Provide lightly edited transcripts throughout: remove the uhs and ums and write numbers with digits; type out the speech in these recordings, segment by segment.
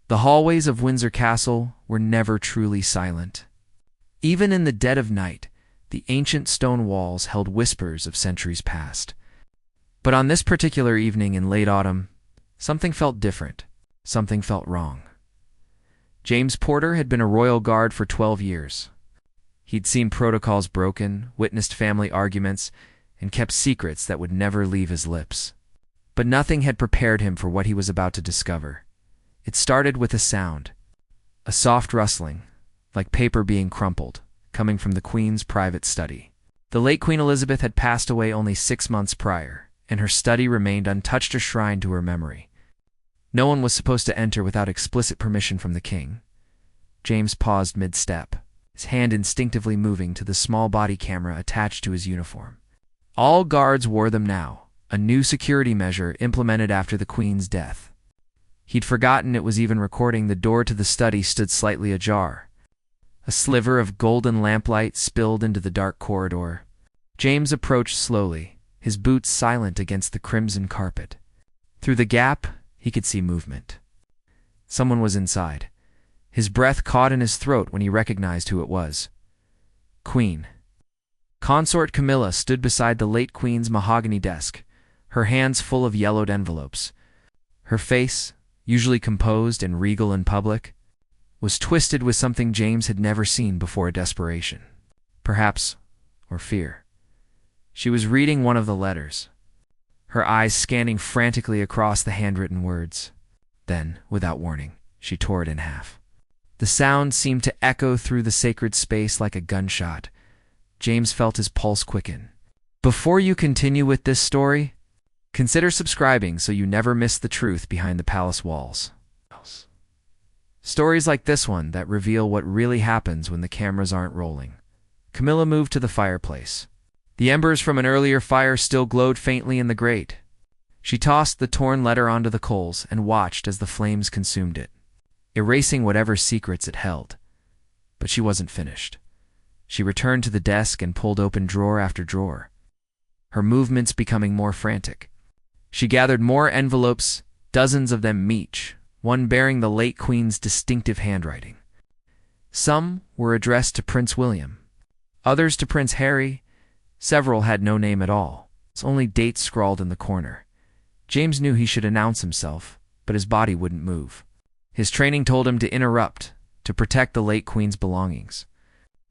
The hallways of Windsor Castle were never truly silent. Even in the dead of night, the ancient stone walls held whispers of centuries past. But on this particular evening in late autumn, something felt different. Something felt wrong. James Porter had been a royal guard for 12 years. He'd seen protocols broken, witnessed family arguments, and kept secrets that would never leave his lips. But nothing had prepared him for what he was about to discover. It started with a sound, a soft rustling, like paper being crumpled, coming from the Queen's private study. The late Queen Elizabeth had passed away only 6 months prior, and her study remained untouched, a shrine to her memory. No one was supposed to enter without explicit permission from the king. James paused mid-step, his hand instinctively moving to the small body camera attached to his uniform. All guards wore them now, a new security measure implemented after the Queen's death. He'd forgotten it was even recording. The door to the study stood slightly ajar. A sliver of golden lamplight spilled into the dark corridor. James approached slowly, his boots silent against the crimson carpet. Through the gap, he could see movement. Someone was inside. His breath caught in his throat when he recognized who it was. Queen. Consort Camilla stood beside the late Queen's mahogany desk, her hands full of yellowed envelopes. Her face, usually composed and regal in public, was twisted with something James had never seen before: desperation. Perhaps, or fear. She was reading one of the letters, her eyes scanning frantically across the handwritten words. Then, without warning, she tore it in half. The sound seemed to echo through the sacred space like a gunshot. James felt his pulse quicken. Before you continue with this story, consider subscribing so you never miss the truth behind the palace walls. Stories like this one that reveal what really happens when the cameras aren't rolling. Camilla moved to the fireplace. The embers from an earlier fire still glowed faintly in the grate. She tossed the torn letter onto the coals and watched as the flames consumed it, erasing whatever secrets it held. But she wasn't finished. She returned to the desk and pulled open drawer after drawer, her movements becoming more frantic. She gathered more envelopes, dozens of them each, one bearing the late Queen's distinctive handwriting. Some were addressed to Prince William, others to Prince Harry. Several had no name at all, only dates scrawled in the corner. James knew he should announce himself, but his body wouldn't move. His training told him to interrupt, to protect the late Queen's belongings.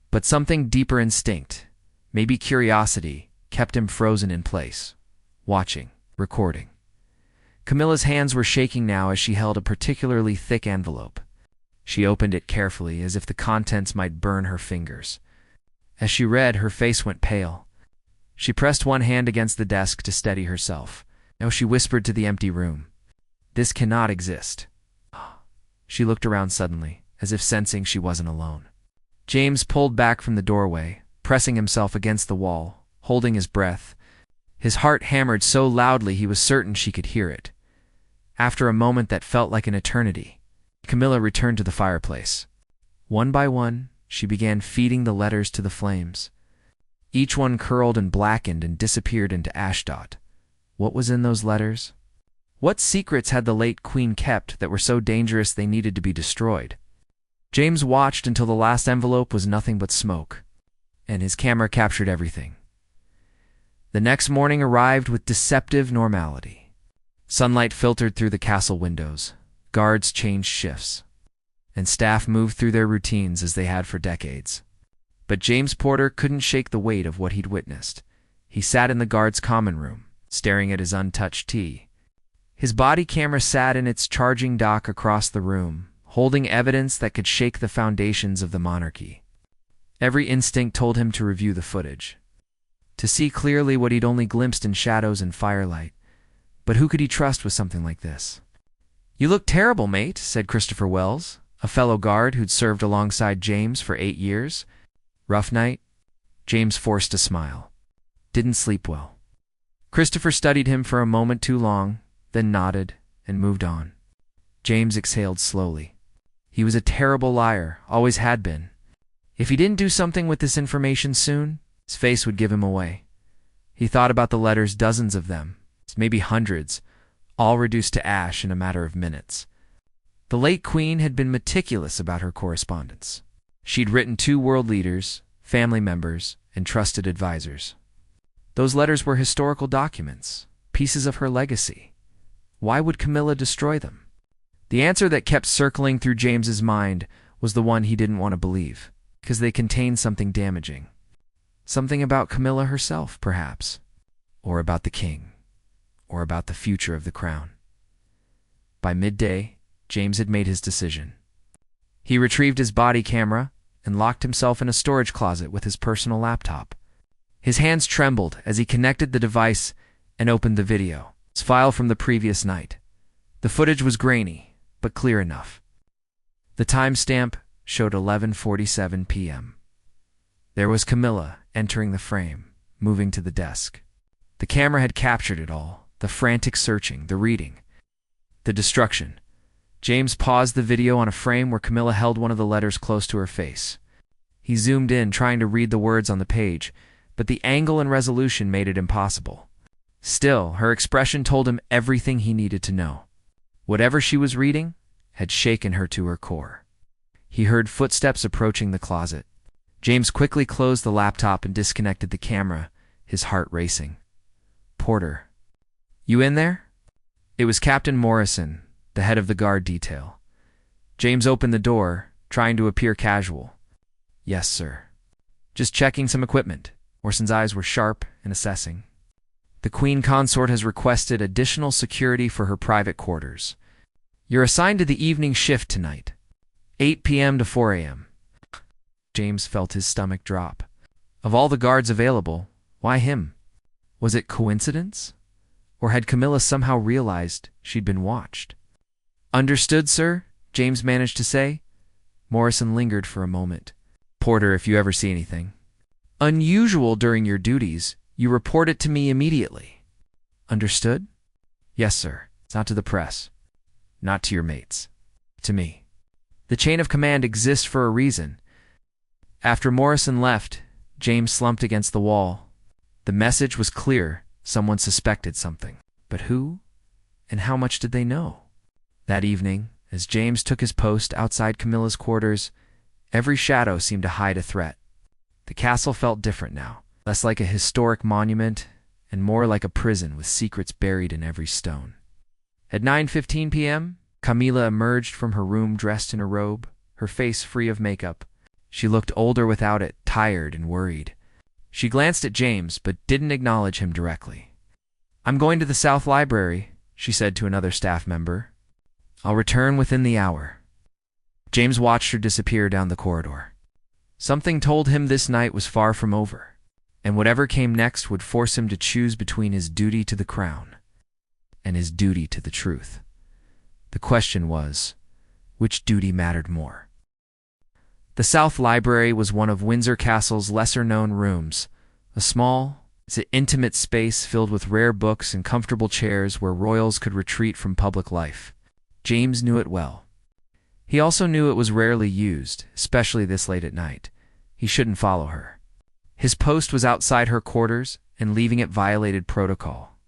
But something deeper instinct, maybe curiosity, kept him frozen in place, watching, recording. Camilla's hands were shaking now as she held a particularly thick envelope. She opened it carefully, as if the contents might burn her fingers. As she read, her face went pale. She pressed one hand against the desk to steady herself. Now she whispered to the empty room, "This cannot exist." She looked around suddenly, as if sensing she wasn't alone. James pulled back from the doorway, pressing himself against the wall, holding his breath. His heart hammered so loudly he was certain she could hear it. After a moment that felt like an eternity, Camilla returned to the fireplace. One by one, she began feeding the letters to the flames. Each one curled and blackened and disappeared into ashdot. What was in those letters? What secrets had the late Queen kept that were so dangerous they needed to be destroyed? James watched until the last envelope was nothing but smoke, and his camera captured everything. The next morning arrived with deceptive normality. Sunlight filtered through the castle windows, guards changed shifts, and staff moved through their routines as they had for decades. But James Porter couldn't shake the weight of what he'd witnessed. He sat in the guards' common room, staring at his untouched tea. His body camera sat in its charging dock across the room, holding evidence that could shake the foundations of the monarchy. Every instinct told him to review the footage, to see clearly what he'd only glimpsed in shadows and firelight. But who could he trust with something like this? "You look terrible, mate," said Christopher Wells, a fellow guard who'd served alongside James for 8 years. "Rough night?" James forced a smile. "Didn't sleep well." Christopher studied him for a moment too long, then nodded and moved on. James exhaled slowly. He was a terrible liar, always had been. If he didn't do something with this information soon, his face would give him away. He thought about the letters, dozens of them, maybe hundreds, all reduced to ash in a matter of minutes. The late queen had been meticulous about her correspondence. She'd written to world leaders, family members, and trusted advisors. Those letters were historical documents, pieces of her legacy. Why would Camilla destroy them? The answer that kept circling through James's mind was the one he didn't want to believe, because they contained something damaging. Something about Camilla herself, perhaps, or about the king, or about the future of the crown. By midday, James had made his decision. He retrieved his body camera and locked himself in a storage closet with his personal laptop. His hands trembled as he connected the device and opened the video. It's a file from the previous night. The footage was grainy, but clear enough. The timestamp showed 11:47 p.m. There was Camilla entering the frame, moving to the desk. The camera had captured it all, the frantic searching, the reading, the destruction. James paused the video on a frame where Camilla held one of the letters close to her face. He zoomed in, trying to read the words on the page, but the angle and resolution made it impossible. Still, her expression told him everything he needed to know. Whatever she was reading had shaken her to her core. He heard footsteps approaching the closet. James quickly closed the laptop and disconnected the camera, his heart racing. "Porter, you in there?" It was Captain Morrison, the head of the guard detail. James opened the door, trying to appear casual. "Yes, sir. Just checking some equipment." Morrison's eyes were sharp and assessing. "The Queen Consort has requested additional security for her private quarters. You're assigned to the evening shift tonight, 8 p.m. to 4 a.m. James felt his stomach drop. Of all the guards available, why him? Was it coincidence? Or had Camilla somehow realized she'd been watched? "Understood, sir," James managed to say. Morrison lingered for a moment. "Porter, if you ever see anything unusual during your duties, you report it to me immediately." "Understood?" "Yes, sir. It's not to the press. Not to your mates. To me. The chain of command exists for a reason." After Morrison left, James slumped against the wall. The message was clear. Someone suspected something. But who? And how much did they know? That evening, as James took his post outside Camilla's quarters, every shadow seemed to hide a threat. The castle felt different now, less like a historic monument and more like a prison with secrets buried in every stone. At 9:15 p.m., Camilla emerged from her room dressed in a robe, her face free of makeup. She looked older without it, tired and worried. She glanced at James, but didn't acknowledge him directly. "I'm going to the South Library," she said to another staff member. "I'll return within the hour." James watched her disappear down the corridor. Something told him this night was far from over, and whatever came next would force him to choose between his duty to the crown and his duty to the truth. The question was, which duty mattered more? The South Library was one of Windsor Castle's lesser-known rooms, a small, intimate space filled with rare books and comfortable chairs where royals could retreat from public life. James knew it well. He also knew it was rarely used, especially this late at night. He shouldn't follow her. His post was outside her quarters, and leaving it violated protocol.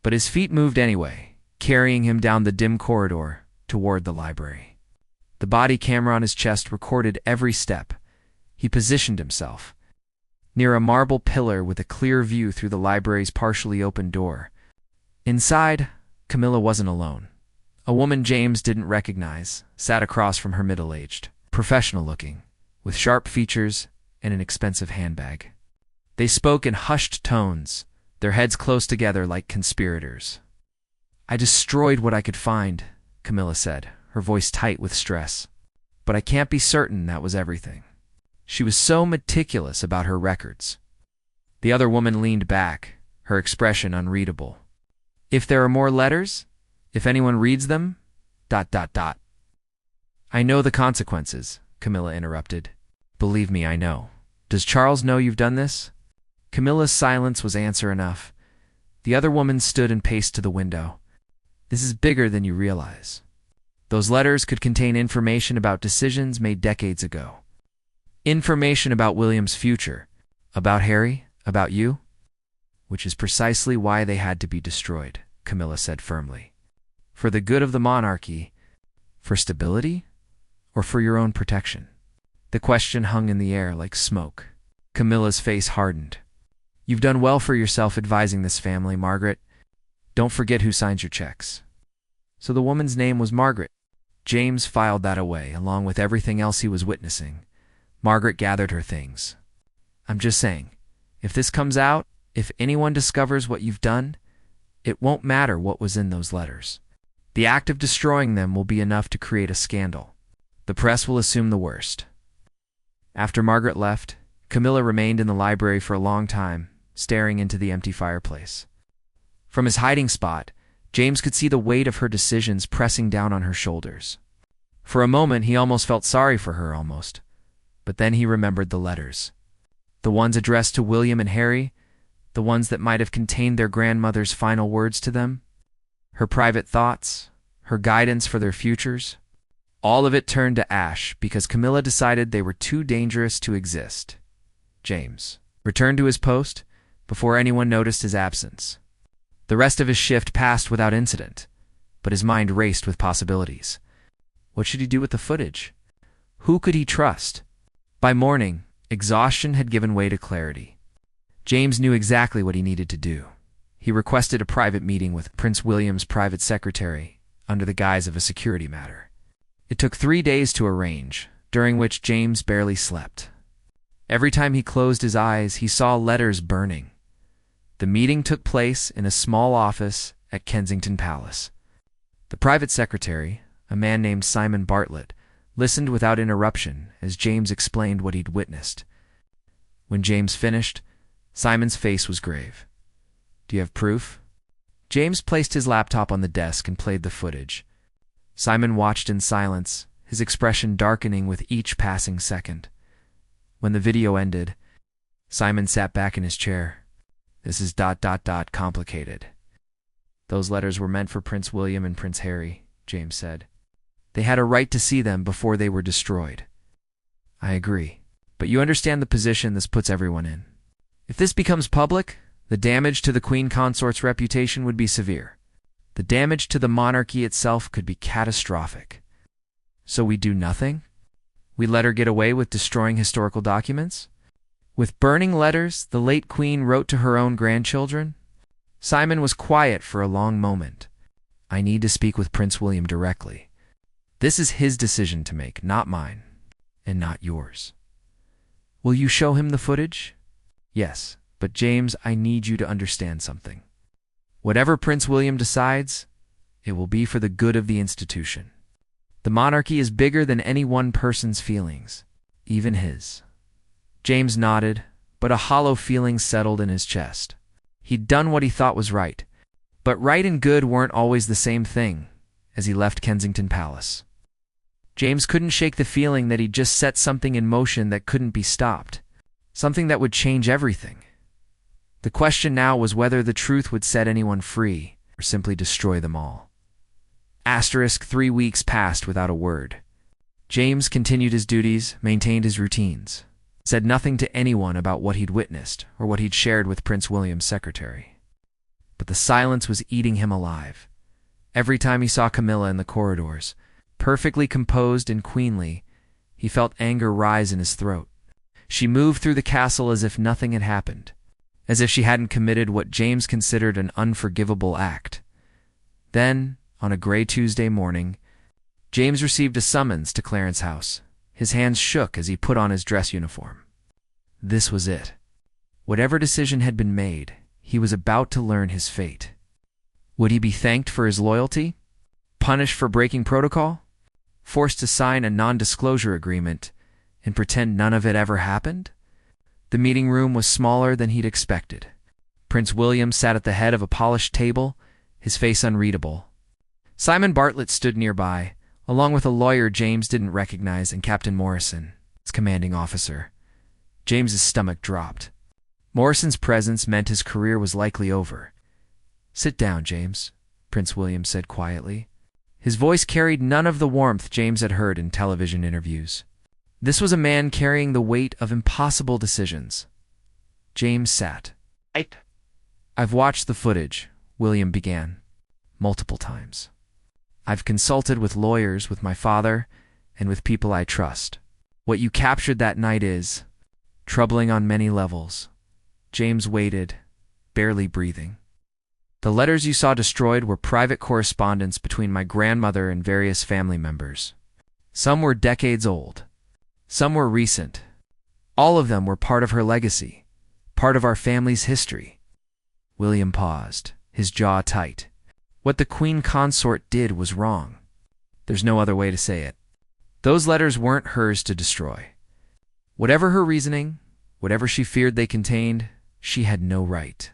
But his feet moved anyway, carrying him down the dim corridor toward the library. The body camera on his chest recorded every step. He positioned himself near a marble pillar with a clear view through the library's partially open door. Inside, Camilla wasn't alone. A woman James didn't recognize sat across from her, middle-aged, professional-looking, with sharp features and an expensive handbag. They spoke in hushed tones, their heads close together like conspirators. "I destroyed what I could find," Camilla said, her voice tight with stress. "But I can't be certain that was everything." She was so meticulous about her records. The other woman leaned back, her expression unreadable. "If there are more letters? If anyone reads them? ... "I know the consequences," Camilla interrupted. "Believe me, I know. Does Charles know you've done this?" Camilla's silence was answer enough. The other woman stood and paced to the window. "This is bigger than you realize. Those letters could contain information about decisions made decades ago. Information about William's future, about Harry, about you. Which is precisely why they had to be destroyed," Camilla said firmly. "For the good of the monarchy, For stability? Or for your own protection? The question hung in the air like smoke. Camilla's face hardened. You've done well for yourself advising this family, Margaret. Don't forget who signs your checks. So the woman's name was Margaret. James filed that away, along with everything else he was witnessing. Margaret gathered her things. I'm just saying, if this comes out, if anyone discovers what you've done, it won't matter what was in those letters. The act of destroying them will be enough to create a scandal. The press will assume the worst. After Margaret left, Camilla remained in the library for a long time, staring into the empty fireplace. From his hiding spot, James could see the weight of her decisions pressing down on her shoulders. For a moment, he almost felt sorry for her, but then he remembered the letters. The ones addressed to William and Harry, the ones that might have contained their grandmother's final words to them, her private thoughts, her guidance for their futures. All of it turned to ash because Camilla decided they were too dangerous to exist. James returned to his post before anyone noticed his absence. The rest of his shift passed without incident, but his mind raced with possibilities. What should he do with the footage? Who could he trust? By morning, exhaustion had given way to clarity. James knew exactly what he needed to do. He requested a private meeting with Prince William's private secretary under the guise of a security matter. It took 3 days to arrange, during which James barely slept. Every time he closed his eyes, he saw letters burning. The meeting took place in a small office at Kensington Palace. The private secretary, a man named Simon Bartlett, listened without interruption as James explained what he'd witnessed. When James finished, Simon's face was grave. Do you have proof? James placed his laptop on the desk and played the footage. Simon watched in silence, his expression darkening with each passing second. When the video ended, Simon sat back in his chair. This is ... complicated. Those letters were meant for Prince William and Prince Harry, James said. They had a right to see them before they were destroyed. I agree, but you understand the position this puts everyone in. If this becomes public, the damage to the Queen Consort's reputation would be severe. The damage to the monarchy itself could be catastrophic. So we do nothing? We let her get away with destroying historical documents? With burning letters the late Queen wrote to her own grandchildren? Simon was quiet for a long moment. I need to speak with Prince William directly. This is his decision to make, not mine, and not yours. Will you show him the footage? Yes, but James, I need you to understand something. Whatever Prince William decides, it will be for the good of the institution. The monarchy is bigger than any one person's feelings, even his. James nodded, but a hollow feeling settled in his chest. He'd done what he thought was right, but right and good weren't always the same thing as he left Kensington Palace. James couldn't shake the feeling that he'd just set something in motion that couldn't be stopped, something that would change everything. The question now was whether the truth would set anyone free or simply destroy them all. 3 weeks passed without a word. James continued his duties, maintained his routines, said nothing to anyone about what he'd witnessed or what he'd shared with Prince William's secretary. But the silence was eating him alive. Every time he saw Camilla in the corridors, perfectly composed and queenly, he felt anger rise in his throat. She moved through the castle as if nothing had happened, as if she hadn't committed what James considered an unforgivable act. Then, on a gray Tuesday morning, James received a summons to Clarence House. His hands shook as he put on his dress uniform. This was it. Whatever decision had been made, he was about to learn his fate. Would he be thanked for his loyalty? Punished for breaking protocol? Forced to sign a non-disclosure agreement and pretend none of it ever happened? The meeting room was smaller than he'd expected. Prince William sat at the head of a polished table, his face unreadable. Simon Bartlett stood nearby, along with a lawyer James didn't recognize and Captain Morrison, his commanding officer. James's stomach dropped. Morrison's presence meant his career was likely over. Sit down, James, Prince William said quietly. His voice carried none of the warmth James had heard in television interviews. This was a man carrying the weight of impossible decisions. James sat. I've watched the footage, William began, multiple times. I've consulted with lawyers, with my father, and with people I trust. What you captured that night is troubling on many levels. James waited, barely breathing. The letters you saw destroyed were private correspondence between my grandmother and various family members. Some were decades old. Some were recent. All of them were part of her legacy, part of our family's history. William paused, his jaw tight. What the Queen Consort did was wrong. There's no other way to say it. Those letters weren't hers to destroy. Whatever her reasoning, whatever she feared they contained, she had no right.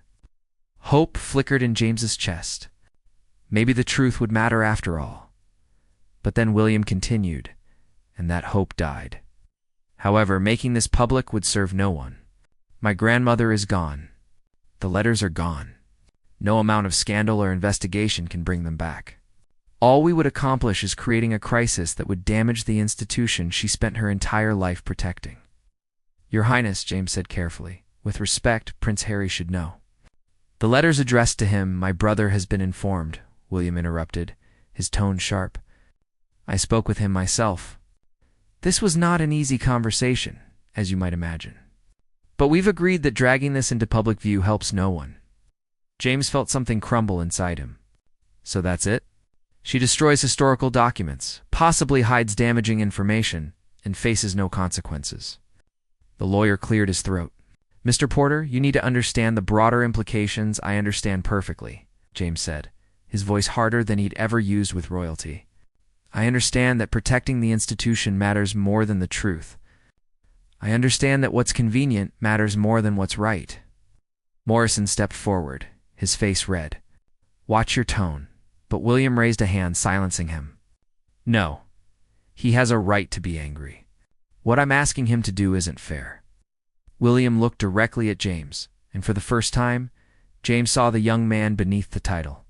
Hope flickered in James's chest. Maybe the truth would matter after all. But then William continued, and that hope died. However, making this public would serve no one. My grandmother is gone. The letters are gone. No amount of scandal or investigation can bring them back. All we would accomplish is creating a crisis that would damage the institution she spent her entire life protecting. Your Highness, James said carefully, with respect, Prince Harry should know. The letters addressed to him, my brother has been informed, William interrupted, his tone sharp. I spoke with him myself. This was not an easy conversation, as you might imagine. But we've agreed that dragging this into public view helps no one. James felt something crumble inside him. So that's it? She destroys historical documents, possibly hides damaging information, and faces no consequences. The lawyer cleared his throat. Mr. Porter, you need to understand the broader implications. I understand perfectly, James said, his voice harder than he'd ever used with royalty. I understand that protecting the institution matters more than the truth. I understand that what's convenient matters more than what's right. Morrison stepped forward, his face red. Watch your tone. But William raised a hand, silencing him. No. He has a right to be angry. What I'm asking him to do isn't fair. William looked directly at James, and for the first time, James saw the young man beneath the title.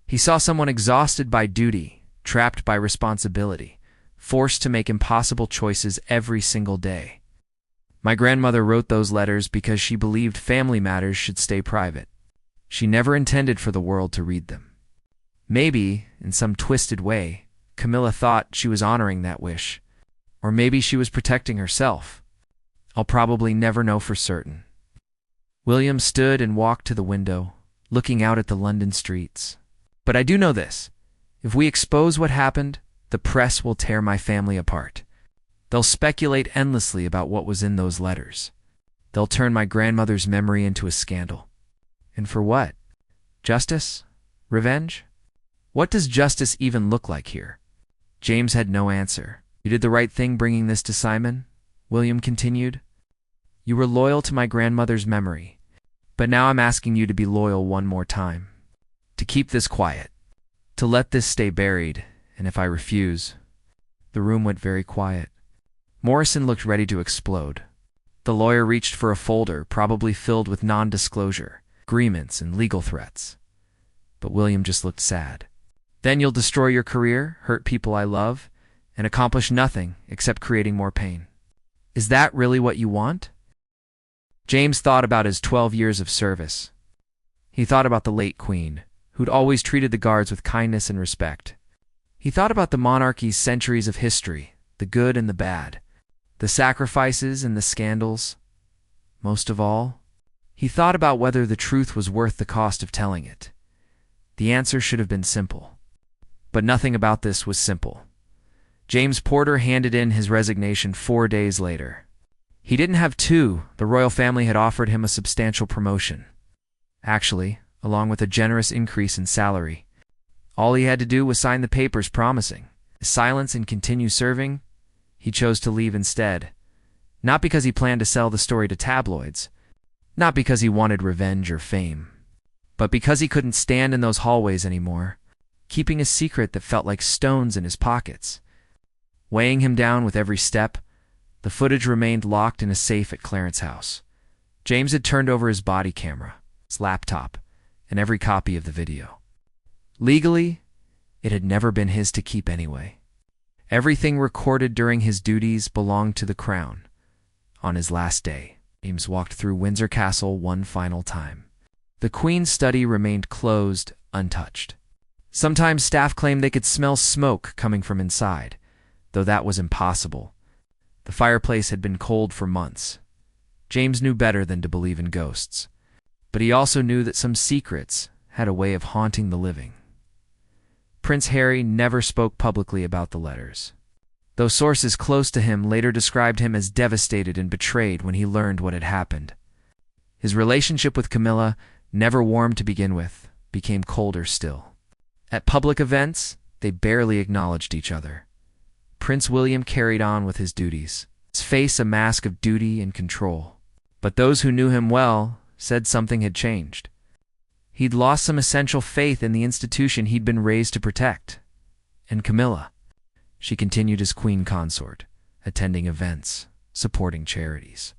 He saw someone exhausted by duty, trapped by responsibility, forced to make impossible choices every single day. My grandmother wrote those letters because she believed family matters should stay private. She never intended for the world to read them. Maybe, in some twisted way, Camilla thought she was honoring that wish. Or maybe she was protecting herself. I'll probably never know for certain. William stood and walked to the window, looking out at the London streets. But I do know this. If we expose what happened, the press will tear my family apart. They'll speculate endlessly about what was in those letters. They'll turn my grandmother's memory into a scandal. And for what? Justice? Revenge? What does justice even look like here? James had no answer. You did the right thing bringing this to Simon, William continued. You were loyal to my grandmother's memory. But now I'm asking you to be loyal one more time. To keep this quiet. To let this stay buried, and if I refuse... The room went very quiet. Morrison looked ready to explode. The lawyer reached for a folder, probably filled with non-disclosure, agreements, and legal threats. But William just looked sad. Then you'll destroy your career, hurt people I love, and accomplish nothing except creating more pain. Is that really what you want? James thought about his 12 years of service. He thought about the late Queen, who'd always treated the guards with kindness and respect. He thought about the monarchy's centuries of history, the good and the bad, the sacrifices and the scandals. Most of all, he thought about whether the truth was worth the cost of telling it. The answer should have been simple. But nothing about this was simple. James Porter handed in his resignation 4 days later. He didn't have two. The royal family had offered him a substantial promotion. Actually, along with a generous increase in salary. All he had to do was sign the papers promising silence and continue serving. He chose to leave instead. Not because he planned to sell the story to tabloids. Not because he wanted revenge or fame. But because he couldn't stand in those hallways anymore, keeping a secret that felt like stones in his pockets. Weighing him down with every step, the footage remained locked in a safe at Clarence House. James had turned over his body camera, his laptop, and every copy of the video. Legally, it had never been his to keep anyway. Everything recorded during his duties belonged to the crown. On his last day, James walked through Windsor Castle one final time. The Queen's study remained closed, untouched. Sometimes staff claimed they could smell smoke coming from inside, though that was impossible. The fireplace had been cold for months. James knew better than to believe in ghosts, but he also knew that some secrets had a way of haunting the living. Prince Harry never spoke publicly about the letters, though sources close to him later described him as devastated and betrayed when he learned what had happened. His relationship with Camilla, never warm to begin with, became colder still. At public events, they barely acknowledged each other. Prince William carried on with his duties, his face a mask of duty and control. But those who knew him well said something had changed. He'd lost some essential faith in the institution he'd been raised to protect. And Camilla, she continued as queen consort, attending events, supporting charities,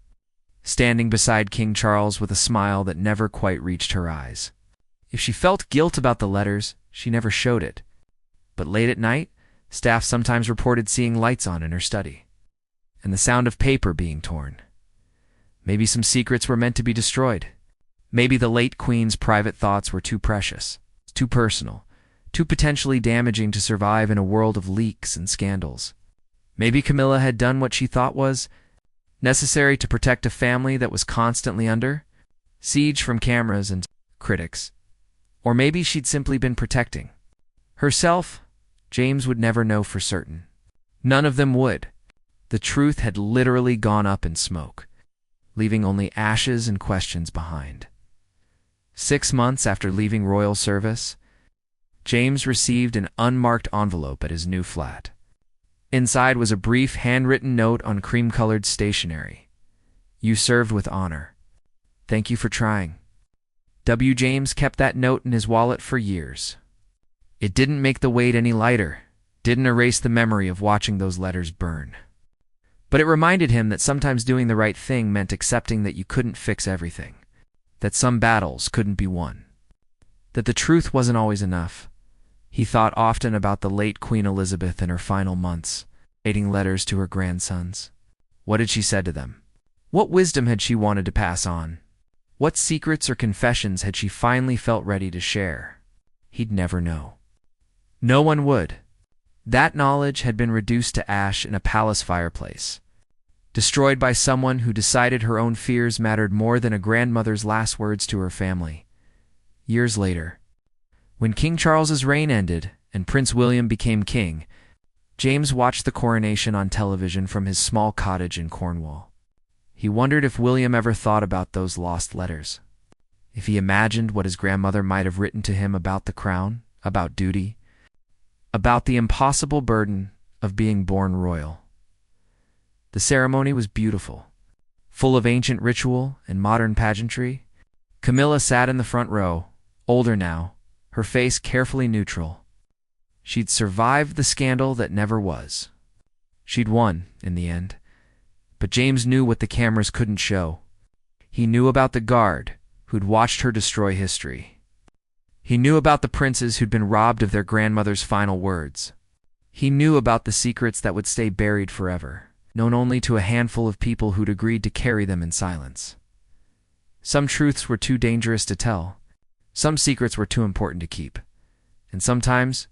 standing beside King Charles with a smile that never quite reached her eyes. If she felt guilt about the letters, she never showed it. But late at night, staff sometimes reported seeing lights on in her study, and the sound of paper being torn. Maybe some secrets were meant to be destroyed. Maybe the late queen's private thoughts were too precious, too personal, too potentially damaging to survive in a world of leaks and scandals. Maybe Camilla had done what she thought was necessary to protect a family that was constantly under siege from cameras and critics. Or maybe she'd simply been protecting herself. James would never know for certain. None of them would. The truth had literally gone up in smoke, leaving only ashes and questions behind. 6 months after leaving royal service, James received an unmarked envelope at his new flat. Inside was a brief handwritten note on cream-colored stationery. "You served with honor. Thank you for trying." James kept that note in his wallet for years. It didn't make the weight any lighter, didn't erase the memory of watching those letters burn. But it reminded him that sometimes doing the right thing meant accepting that you couldn't fix everything, that some battles couldn't be won, that the truth wasn't always enough. He thought often about the late Queen Elizabeth in her final months, writing letters to her grandsons. What had she said to them? What wisdom had she wanted to pass on? What secrets or confessions had she finally felt ready to share? He'd never know. No one would. That knowledge had been reduced to ash in a palace fireplace, destroyed by someone who decided her own fears mattered more than a grandmother's last words to her family. Years later, when King Charles's reign ended and Prince William became king, James watched the coronation on television from his small cottage in Cornwall. He wondered if William ever thought about those lost letters, if he imagined what his grandmother might have written to him about the crown, about duty, about the impossible burden of being born royal. The ceremony was beautiful, full of ancient ritual and modern pageantry. Camilla sat in the front row, older now, her face carefully neutral. She'd survived the scandal that never was. She'd won, in the end. But James knew what the cameras couldn't show. He knew about the guard who'd watched her destroy history. He knew about the princes who'd been robbed of their grandmother's final words. He knew about the secrets that would stay buried forever, known only to a handful of people who'd agreed to carry them in silence. Some truths were too dangerous to tell. Some secrets were too important to keep. And sometimes,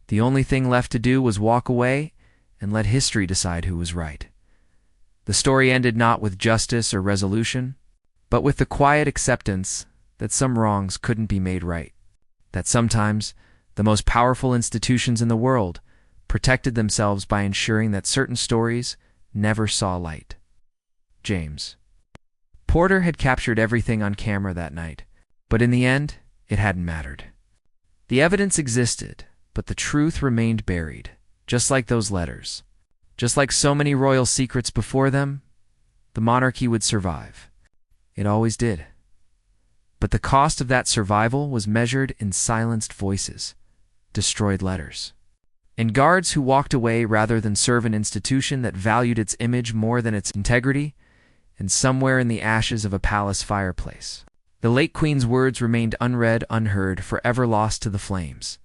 the only thing left to do was walk away and let history decide who was right. The story ended not with justice or resolution, but with the quiet acceptance that some wrongs couldn't be made right, that sometimes the most powerful institutions in the world protected themselves by ensuring that certain stories never saw light. James. Porter had captured everything on camera that night, but in the end, it hadn't mattered. The evidence existed, but the truth remained buried, just like those letters. Just like so many royal secrets before them, the monarchy would survive. It always did. But the cost of that survival was measured in silenced voices, destroyed letters, and guards who walked away rather than serve an institution that valued its image more than its integrity, and somewhere in the ashes of a palace fireplace, the late queen's words remained unread, unheard, forever lost to the flames.